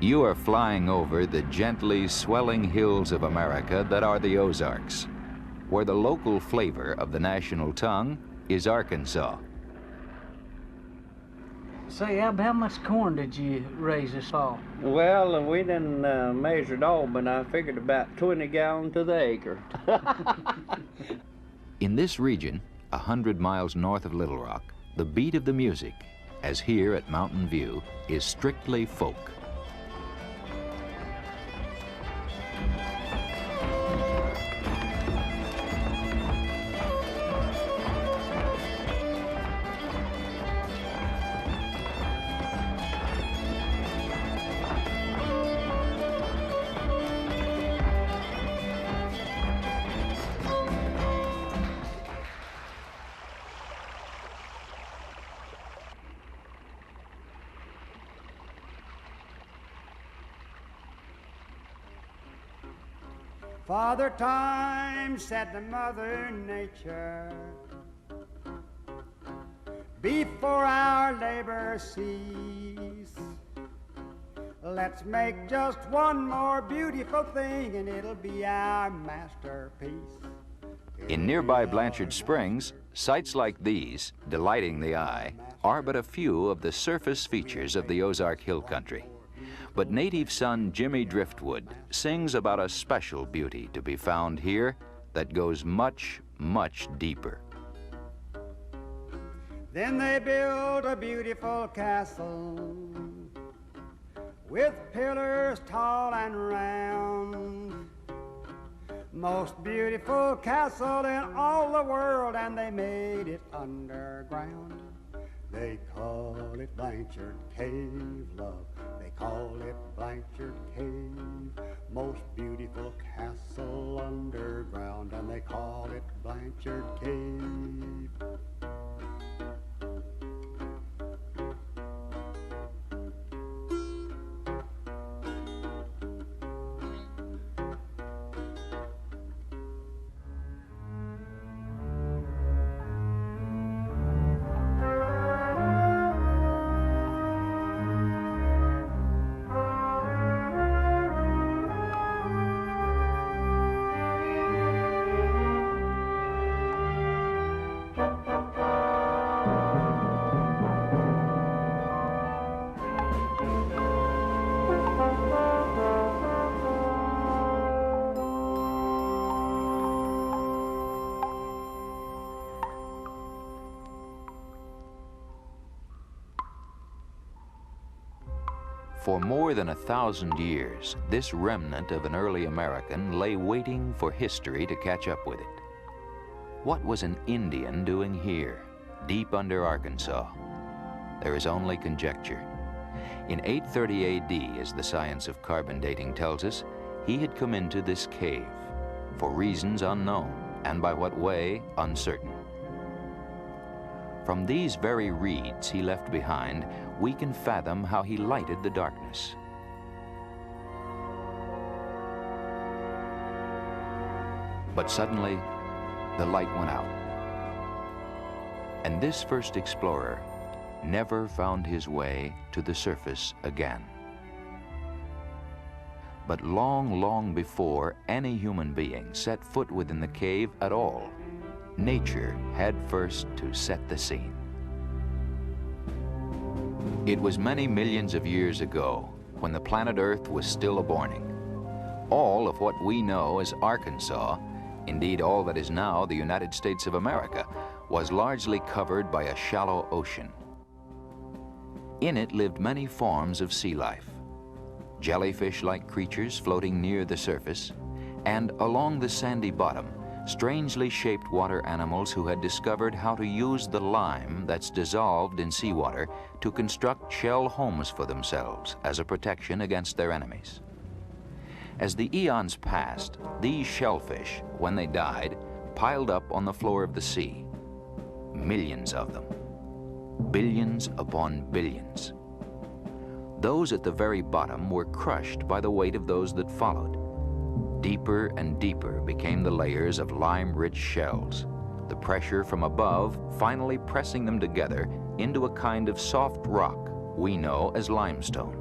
You are flying over the gently swelling hills of America that are the Ozarks, where the local flavor of the national tongue is Arkansas. Say, Ab, how much corn did you raise this fall? Well, we didn't measure it all, but I figured about 20 gallons to the acre. In this region, 100 miles north of Little Rock, the beat of the music, as here at Mountain View, is strictly folk. Father Time said to Mother Nature, before our labor cease, let's make just one more beautiful thing and it'll be our masterpiece. In nearby Blanchard Springs, sights like these, delighting the eye, are but a few of the surface features of the Ozark Hill Country. But native son Jimmy Driftwood sings about a special beauty to be found here that goes much, much deeper. Then they built a beautiful castle with pillars tall and round. Most beautiful castle in all the world, and they made it underground. They call it Blanchard Cave, love. They call it Blanchard Cave. Most beautiful castle underground, and they call it Blanchard Cave. For more than 1,000 years, this remnant of an early American lay waiting for history to catch up with it. What was an Indian doing here, deep under Arkansas? There is only conjecture. In 830 AD, as the science of carbon dating tells us, he had come into this cave, for reasons unknown, and by what way, uncertain. From these very reeds he left behind, we can fathom how he lighted the darkness. But suddenly, the light went out. And this first explorer never found his way to the surface again. But long, long before any human being set foot within the cave at all, nature had first to set the scene. It was many millions of years ago when the planet Earth was still a-borning. All of what we know as Arkansas, indeed all that is now the United States of America, was largely covered by a shallow ocean. In it lived many forms of sea life, jellyfish-like creatures floating near the surface, and along the sandy bottom, strangely shaped water animals who had discovered how to use the lime that's dissolved in seawater to construct shell homes for themselves as a protection against their enemies. As the eons passed, these shellfish, when they died, piled up on the floor of the sea. Millions of them. Billions upon billions. Those at the very bottom were crushed by the weight of those that followed. Deeper and deeper became the layers of lime-rich shells, the pressure from above finally pressing them together into a kind of soft rock we know as limestone.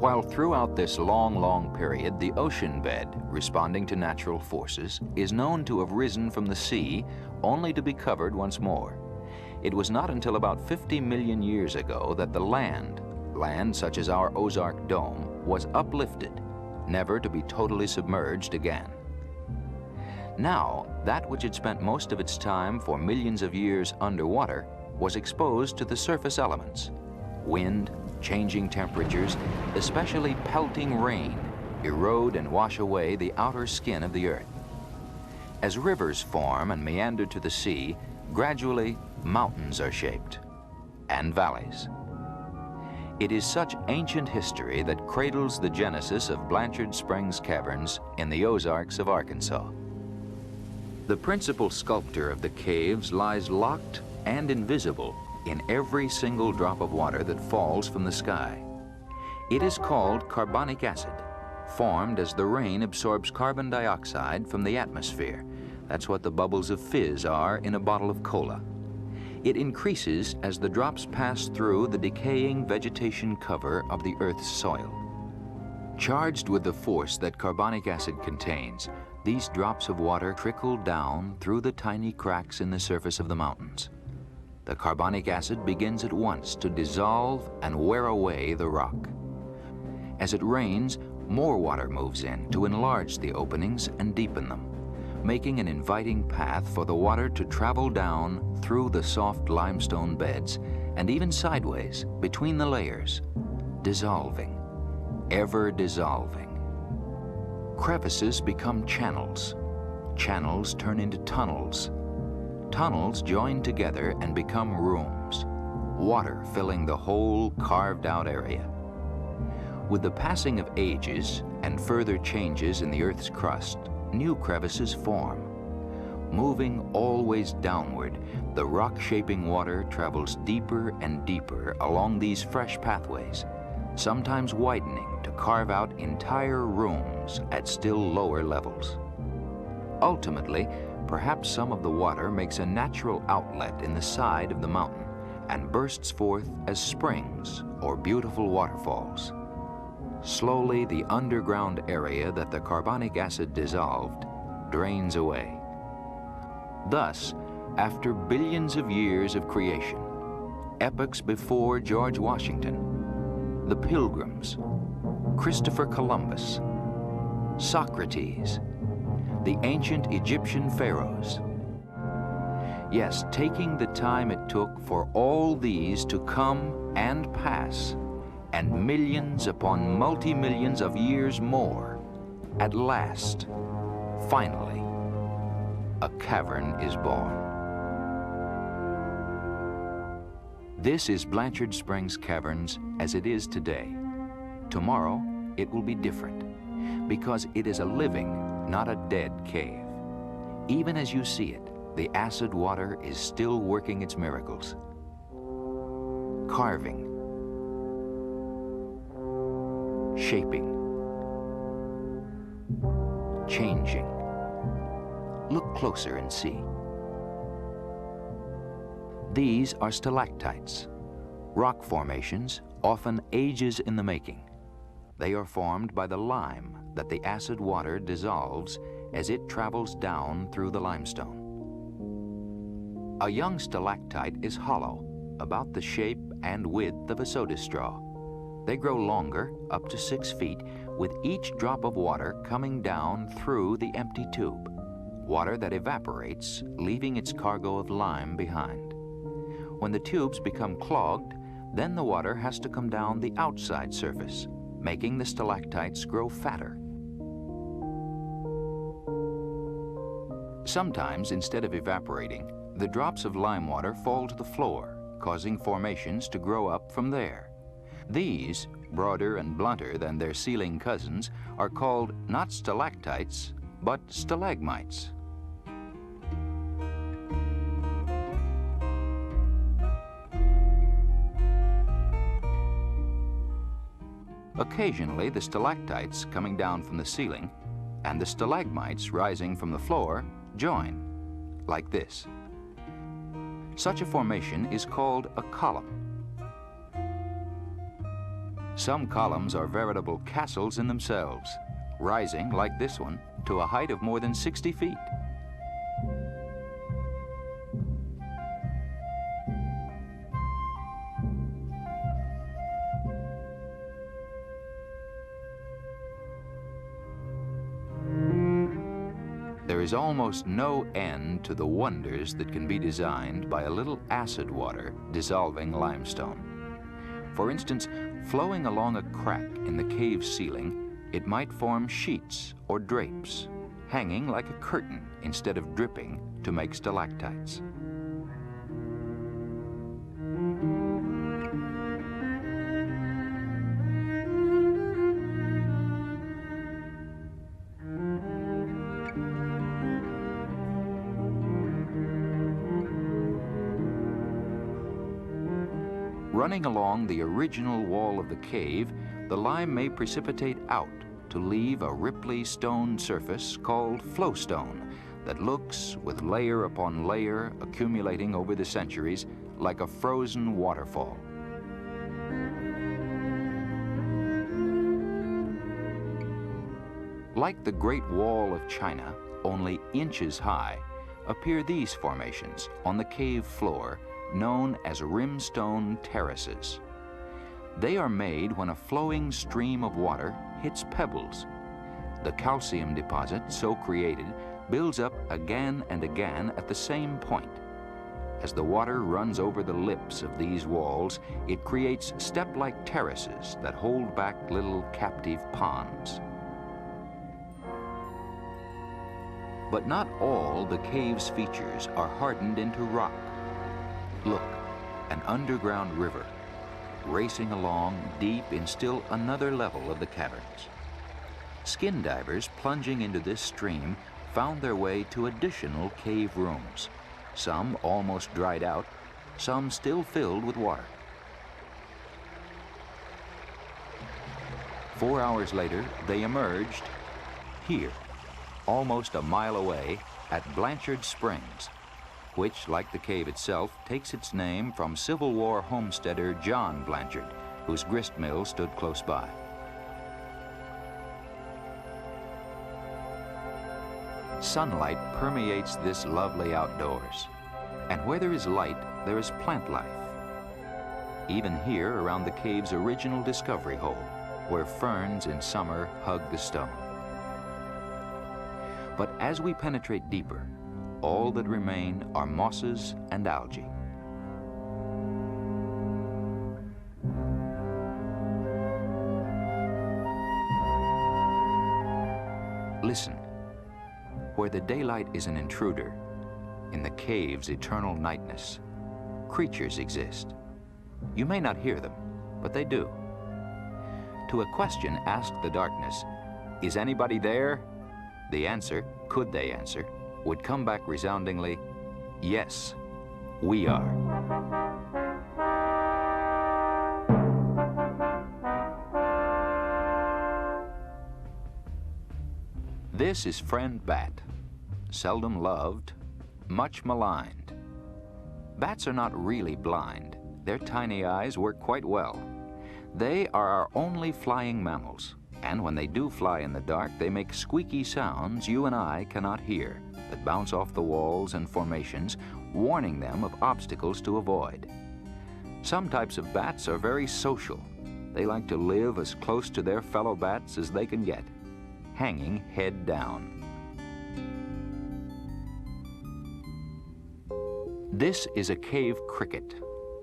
While throughout this long period, the ocean bed, responding to natural forces, is known to have risen from the sea only to be covered once more. It was not until about 50 million years ago that the land such as our Ozark Dome, was uplifted, never to be totally submerged again. Now, that which had spent most of its time for millions of years underwater was exposed to the surface elements. Wind, changing temperatures, especially pelting rain, erode and wash away the outer skin of the earth. As rivers form and meander to the sea, gradually mountains are shaped, and valleys. It is such ancient history that cradles the genesis of Blanchard Springs Caverns in the Ozarks of Arkansas. The principal sculpture of the caves lies locked and invisible in every single drop of water that falls from the sky. It is called carbonic acid, formed as the rain absorbs carbon dioxide from the atmosphere. That's what the bubbles of fizz are in a bottle of cola. It increases as the drops pass through the decaying vegetation cover of the Earth's soil. Charged with the force that carbonic acid contains, these drops of water trickle down through the tiny cracks in the surface of the mountains. The carbonic acid begins at once to dissolve and wear away the rock. As it rains, more water moves in to enlarge the openings and deepen them, making an inviting path for the water to travel down through the soft limestone beds and even sideways between the layers, dissolving, ever dissolving. Crevices become channels. Channels turn into tunnels. Tunnels join together and become rooms, water filling the whole carved-out area. With the passing of ages and further changes in the Earth's crust, new crevices form. Moving always downward, the rock-shaping water travels deeper and deeper along these fresh pathways, sometimes widening to carve out entire rooms at still lower levels. Ultimately, perhaps some of the water makes a natural outlet in the side of the mountain and bursts forth as springs or beautiful waterfalls. Slowly, the underground area that the carbonic acid dissolved drains away. Thus, after billions of years of creation, epochs before George Washington, the Pilgrims, Christopher Columbus, Socrates, the ancient Egyptian pharaohs. Yes, taking the time it took for all these to come and pass, and millions upon multi-millions of years more, at last, finally, a cavern is born. This is Blanchard Springs Caverns as it is today. Tomorrow, it will be different, because it is a living, not a dead cave. Even as you see it, the acid water is still working its miracles. Carving, shaping, changing. Look closer and see. These are stalactites, rock formations often ages in the making. They are formed by the lime that the acid water dissolves as it travels down through the limestone. A young stalactite is hollow, about the shape and width of a soda straw. They grow longer, up to 6 feet, with each drop of water coming down through the empty tube, water that evaporates, leaving its cargo of lime behind. When the tubes become clogged, then the water has to come down the outside surface, making the stalactites grow fatter. Sometimes, instead of evaporating, the drops of lime water fall to the floor, causing formations to grow up from there. These, broader and blunter than their ceiling cousins, are called not stalactites, but stalagmites. Occasionally, the stalactites coming down from the ceiling and the stalagmites rising from the floor join, like this. Such a formation is called a column. Some columns are veritable castles in themselves, rising, like this one, to a height of more than 60 feet. There is almost no end to the wonders that can be designed by a little acid water dissolving limestone. For instance, flowing along a crack in the cave ceiling, it might form sheets or drapes, hanging like a curtain instead of dripping to make stalactites. Running along the original wall of the cave, the lime may precipitate out to leave a ripply stone surface called flowstone that looks, with layer upon layer accumulating over the centuries, like a frozen waterfall. Like the Great Wall of China, only inches high, appear these formations on the cave floor, known as rimstone terraces. They are made when a flowing stream of water hits pebbles. The calcium deposit so created builds up again and again at the same point. As the water runs over the lips of these walls, it creates step-like terraces that hold back little captive ponds. But not all the cave's features are hardened into rock. Look, an underground river, racing along deep in still another level of the caverns. Skin divers plunging into this stream found their way to additional cave rooms, some almost dried out, some still filled with water. 4 hours later, they emerged here, almost a mile away at Blanchard Springs, which, like the cave itself, takes its name from Civil War homesteader John Blanchard, whose grist mill stood close by. Sunlight permeates this lovely outdoors, and where there is light, there is plant life. Even here around the cave's original discovery hole, where ferns in summer hug the stone. But as we penetrate deeper, all that remain are mosses and algae. Listen, where the daylight is an intruder, in the cave's eternal nightness, creatures exist. You may not hear them, but they do. To a question asked the darkness, "Is anybody there?" the answer, could they answer, would come back resoundingly, "Yes, we are." This is friend Bat, seldom loved, much maligned. Bats are not really blind. Their tiny eyes work quite well. They are our only flying mammals, and when they do fly in the dark, they make squeaky sounds you and I cannot hear, that bounce off the walls and formations, warning them of obstacles to avoid. Some types of bats are very social. They like to live as close to their fellow bats as they can get, hanging head down. This is a cave cricket.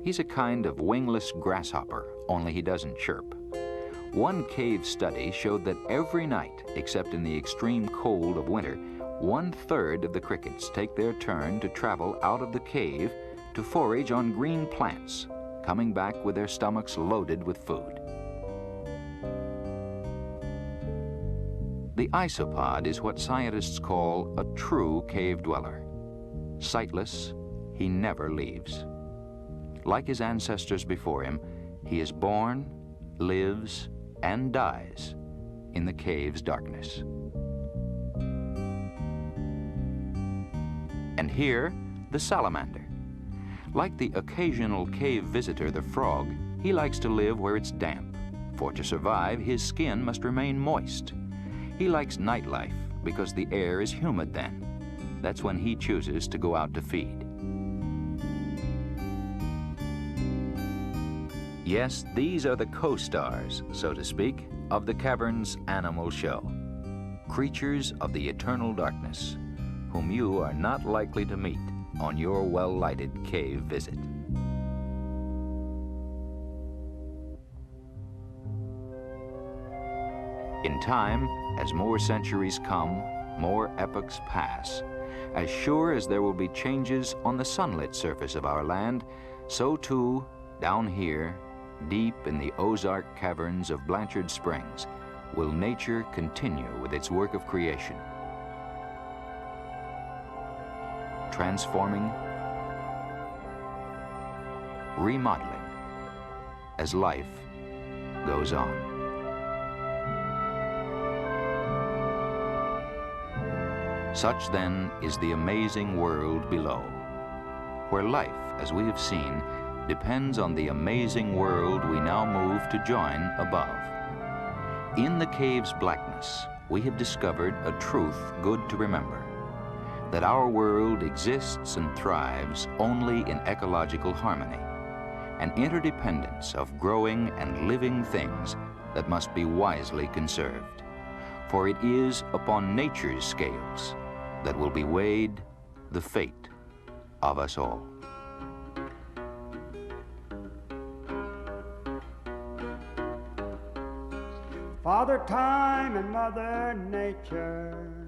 He's a kind of wingless grasshopper, only he doesn't chirp. One cave study showed that every night, except in the extreme cold of winter, 1/3 of the crickets take their turn to travel out of the cave to forage on green plants, coming back with their stomachs loaded with food. The isopod is what scientists call a true cave dweller. Sightless, he never leaves. Like his ancestors before him, he is born, lives, and dies in the cave's darkness. And here, the salamander. Like the occasional cave visitor, the frog, he likes to live where it's damp, for to survive, his skin must remain moist. He likes nightlife because the air is humid then. That's when he chooses to go out to feed. Yes, these are the co-stars, so to speak, of the Caverns Animal Show. Creatures of the eternal darkness, whom you are not likely to meet on your well-lighted cave visit. In time, as more centuries come, more epochs pass. As sure as there will be changes on the sunlit surface of our land, so too, down here, deep in the Ozark caverns of Blanchard Springs, will nature continue with its work of creation, transforming, remodeling, as life goes on. Such then is the amazing world below, where life, as we have seen, depends on the amazing world we now move to join above. In the cave's blackness, we have discovered a truth good to remember, that our world exists and thrives only in ecological harmony, an interdependence of growing and living things that must be wisely conserved. For it is upon nature's scales that will be weighed the fate of us all. Father Time and Mother Nature